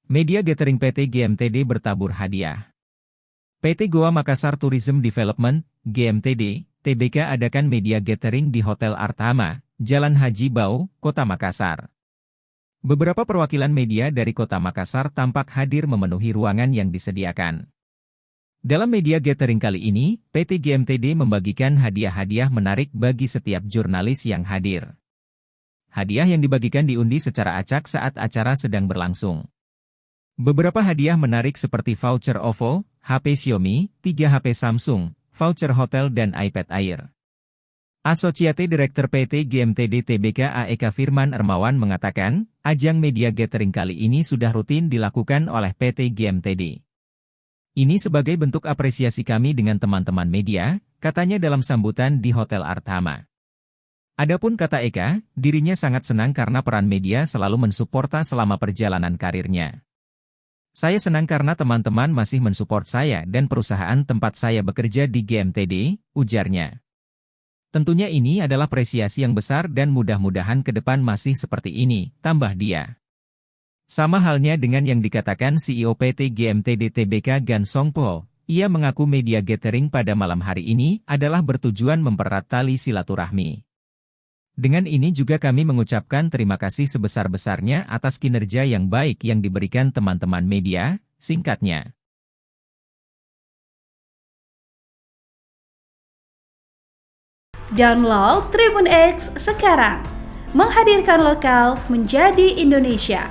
Media Gathering PT GMTD bertabur hadiah. PT Goa Makassar Tourism Development, GMTD, Tbk adakan media gathering di Hotel Artama, Jalan Haji Bau, Kota Makassar. Beberapa perwakilan media dari Kota Makassar tampak hadir memenuhi ruangan yang disediakan. Dalam media gathering kali ini, PT GMTD membagikan hadiah-hadiah menarik bagi setiap jurnalis yang hadir. Hadiah yang dibagikan diundi secara acak saat acara sedang berlangsung. Beberapa hadiah menarik seperti voucher OVO, HP Xiaomi, 3 HP Samsung, voucher hotel dan iPad Air. Asosiate Direktur PT GMTD Tbk AEK Firman Ermawan mengatakan, ajang media gathering kali ini sudah rutin dilakukan oleh PT GMTD. Ini sebagai bentuk apresiasi kami dengan teman-teman media, katanya dalam sambutan di Hotel Artama. Adapun kata Eka, dirinya sangat senang karena peran media selalu mensuporta selama perjalanan karirnya. Saya senang karena teman-teman masih mensupport saya dan perusahaan tempat saya bekerja di GMTD, ujarnya. Tentunya ini adalah apresiasi yang besar dan mudah-mudahan ke depan masih seperti ini, tambah dia. Sama halnya dengan yang dikatakan CEO PT GMTD Tbk Gan Songpo, ia mengaku media gathering pada malam hari ini adalah bertujuan mempererat tali silaturahmi. Dengan ini juga kami mengucapkan terima kasih sebesar-besarnya atas kinerja yang baik yang diberikan teman-teman media, singkatnya. Download Tribun X sekarang, menghadirkan lokal menjadi Indonesia.